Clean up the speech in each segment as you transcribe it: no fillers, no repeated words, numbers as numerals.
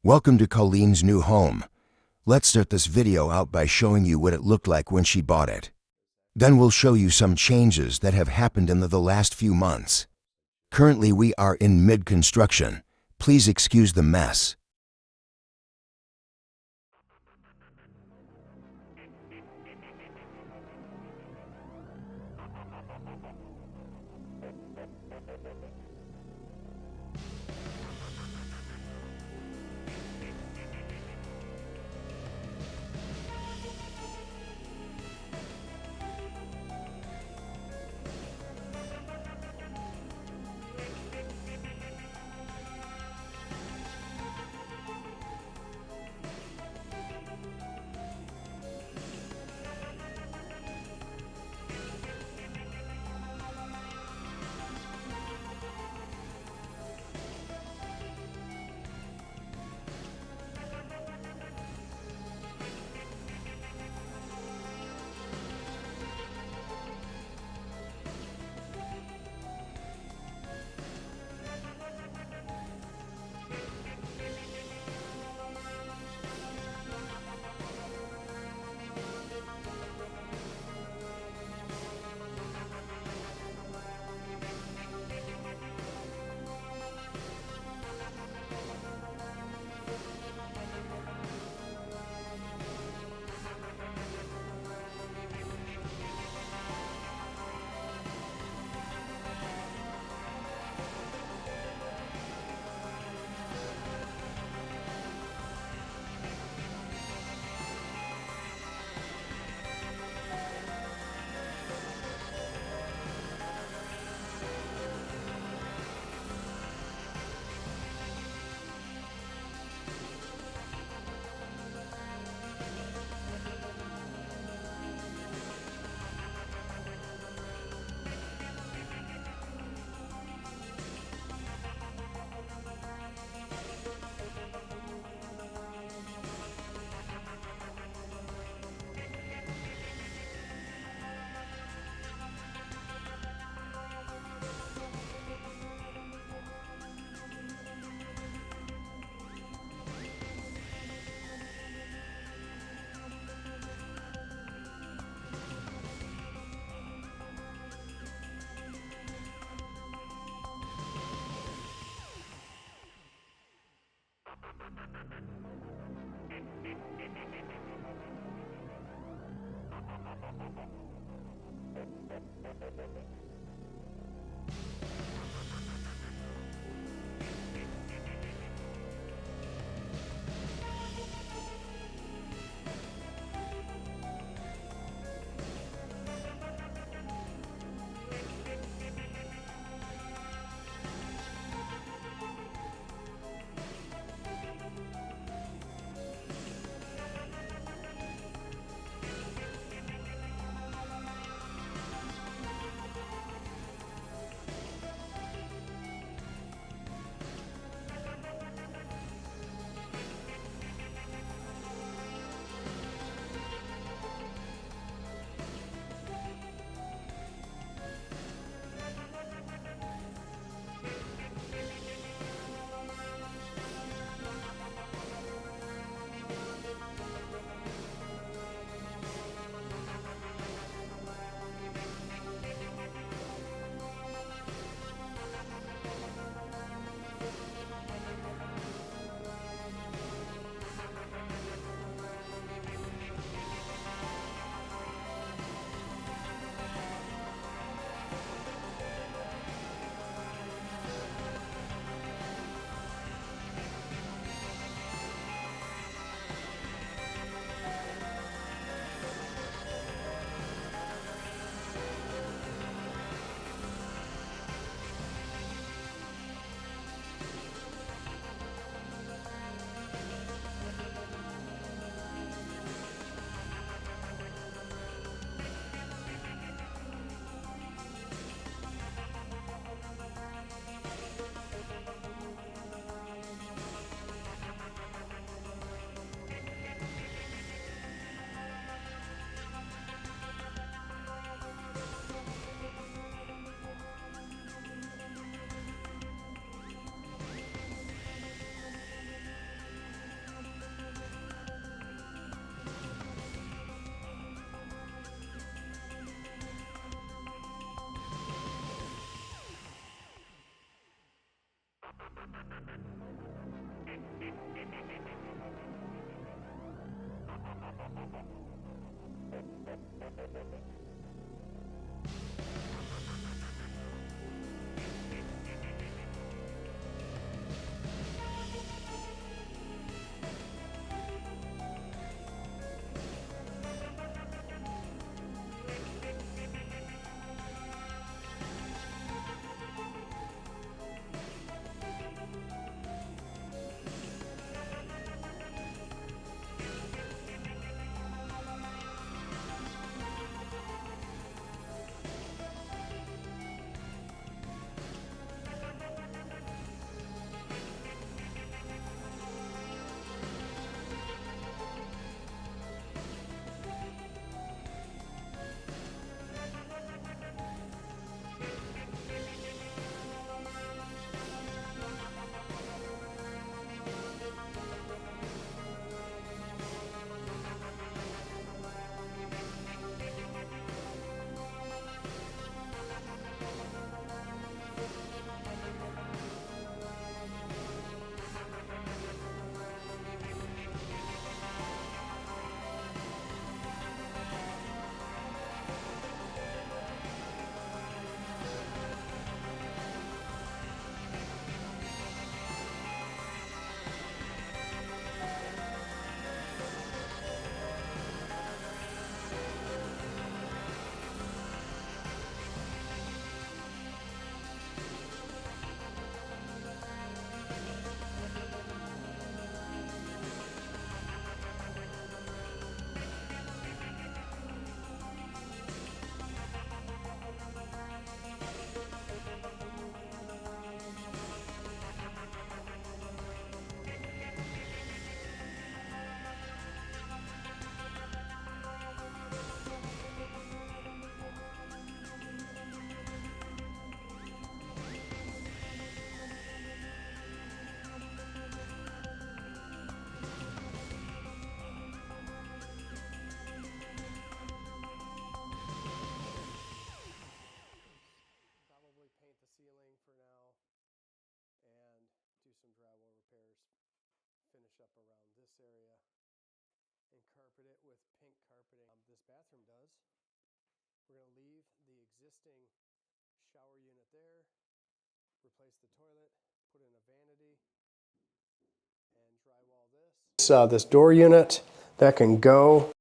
Welcome to Colleen's new home. Let's start this video out by showing you what it looked like when she bought it. Then we'll show you some changes that have happened in the last few months. Currently we are in mid-construction. Please excuse the mess. this area and carpet it with pink carpeting. This bathroom does. We're going to leave the existing shower unit there, replace the toilet, put in a vanity, and drywall this. This door unit that can go.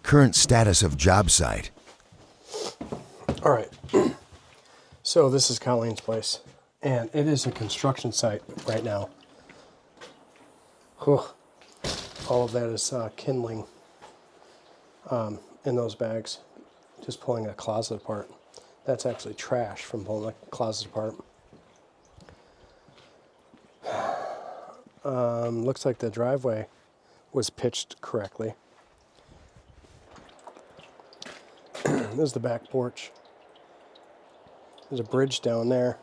Current status of job site. All right. So this is Colleen's place, and it is a construction site right now. Whew. All of that is kindling in those bags. Just pulling a closet apart. That's actually trash from pulling the closet apart. Looks like the driveway was pitched correctly. There's the back porch. There's a bridge down there.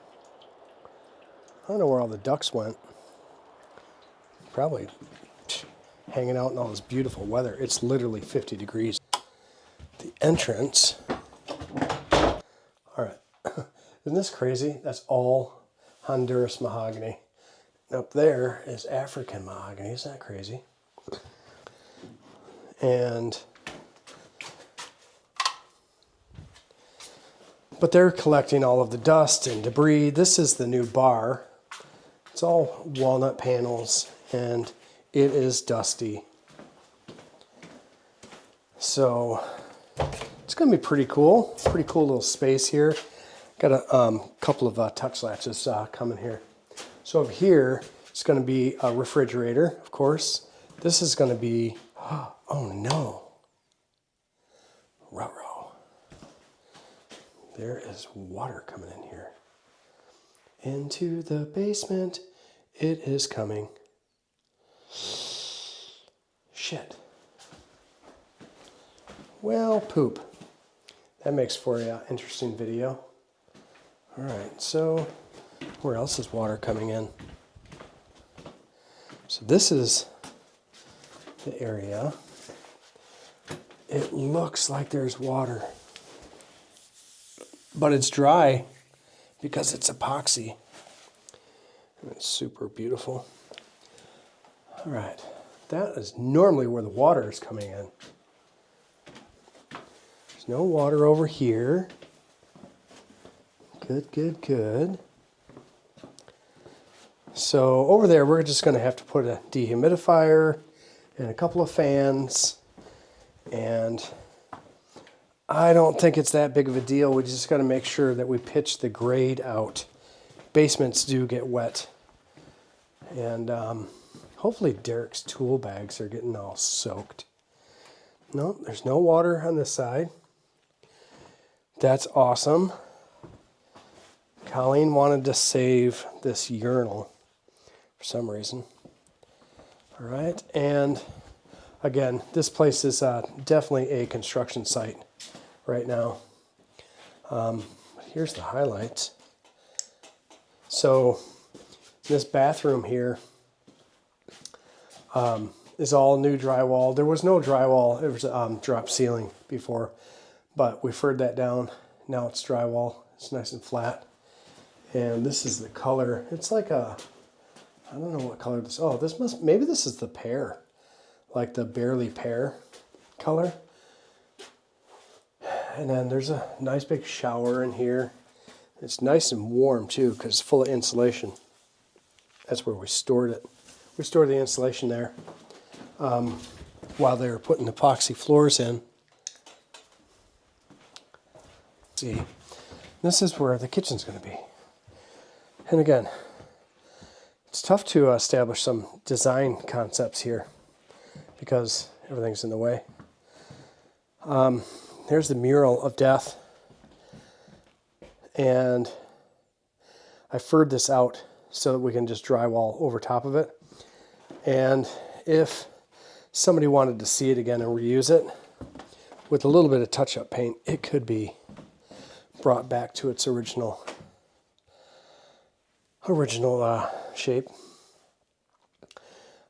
I don't know where all the ducks went. Probably hanging out in all this beautiful weather. It's literally 50 degrees. The entrance. All right. Isn't this crazy? That's all Honduras mahogany. And up there is African mahogany. Isn't that crazy? But they're collecting all of the dust and debris. This is the new bar. It's all walnut panels, and it is dusty. So it's going to be pretty cool. Pretty cool little space here. Got a couple of touch latches coming here. So over here, it's going to be a refrigerator, of course. This is going to be, oh no, ruh-roh. There is water coming in here. Into the basement, it is coming. Shit. Well, poop. That makes for an interesting video. All right, so where else is water coming in? So this is the area. It looks like there's water, but it's dry because it's epoxy. And it's super beautiful. All right, that is normally where the water is coming in. There's no water over here. Good, good, good. So over there, we're just going to have to put a dehumidifier and a couple of fans. And I don't think it's that big of a deal. We just got to make sure that we pitch the grade out. Basements do get wet. And hopefully Derek's tool bags are getting all soaked. No, there's no water on this side. That's awesome. Colleen wanted to save this urinal for some reason. All right, and again, this place is definitely a construction site right now. Here's the highlights. So this bathroom here is all new drywall. There was no drywall. It was drop ceiling before, but we furred that down. Now it's drywall. It's nice and flat. And this is the color. It's like a, I don't know what color this, oh, this must, maybe this is the pear, like the barely pear color. And then there's a nice big shower in here. It's nice and warm too because it's full of insulation. That's where we stored it. We stored the insulation there while they were putting epoxy floors in. Let's see, this is where the kitchen's going to be. And again, it's tough to establish some design concepts here because everything's in the way. here's the mural of death. And I furred this out so that we can just drywall over top of it. And if somebody wanted to see it again and reuse it, with a little bit of touch-up paint, it could be brought back to its original shape.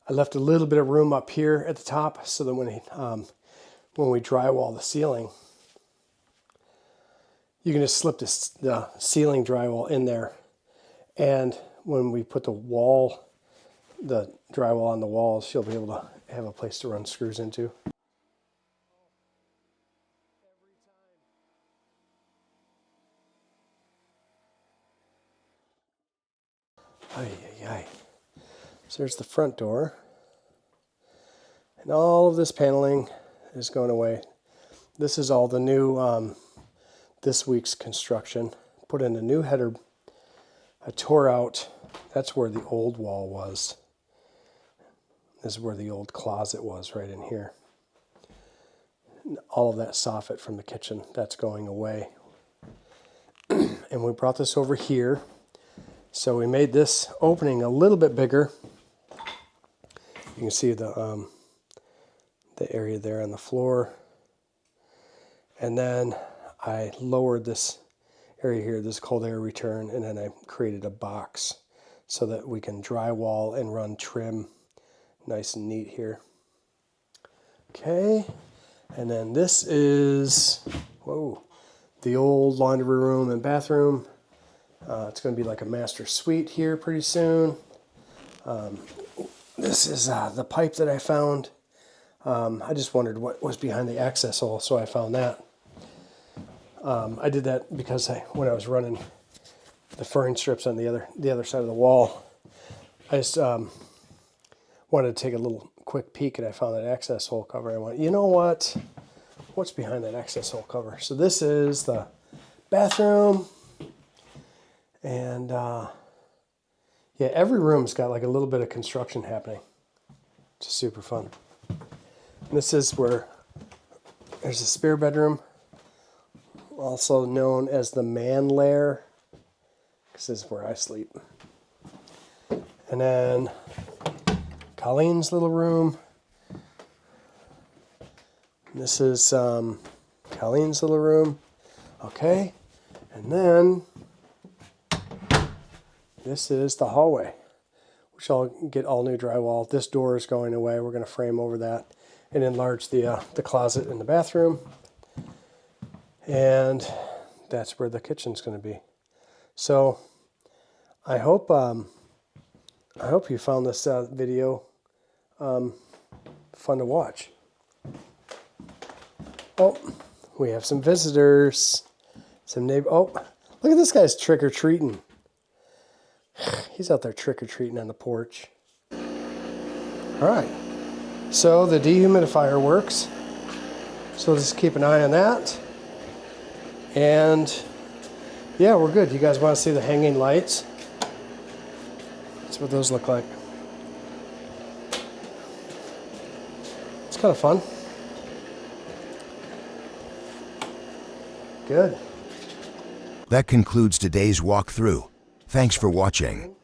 I left a little bit of room up here at the top so that when we drywall the ceiling, you can just slip the ceiling drywall in there, and when we put the drywall on the walls, you'll be able to have a place to run screws into. Ay, ay, ay. So there's the front door. And all of this paneling is going away. This is all the new, this week's construction. Put in a new header. I tore out, that's where the old wall was. This is where the old closet was, right in here. And all of that soffit from the kitchen, that's going away. And we brought this over here. So we made this opening a little bit bigger. You can see the area there on the floor. And then I lowered this area here, this cold air return, and then I created a box so that we can drywall and run trim nice and neat here. Okay, and then this is, whoa, the old laundry room and bathroom. It's going to be like a master suite here pretty soon. This is the pipe that I found. I just wondered what was behind the access hole, so I found that. I did that because when I was running the furring strips on the other side of the wall, I just wanted to take a little quick peek, and I found that access hole cover. I went, you know what? What's behind that access hole cover? So this is the bathroom. And yeah, every room's got like a little bit of construction happening. It's super fun. And this is where there's a spare bedroom, also known as the man lair, because this is where I sleep. And then Colleen's little room. And this is Colleen's little room. Okay, and then this is the hallway, which I'll get all new drywall. This door is going away. We're going to frame over that and enlarge the closet in the bathroom. And that's where the kitchen's going to be. So I hope you found this video fun to watch. Oh, we have some visitors. Some neighbor. Oh, look at this guy's trick-or-treating. He's out there trick-or-treating on the porch. All right, so the dehumidifier works. So just keep an eye on that. And yeah, we're good. You guys want to see the hanging lights? That's what those look like. It's kind of fun. Good. That concludes today's walkthrough. Thanks for watching.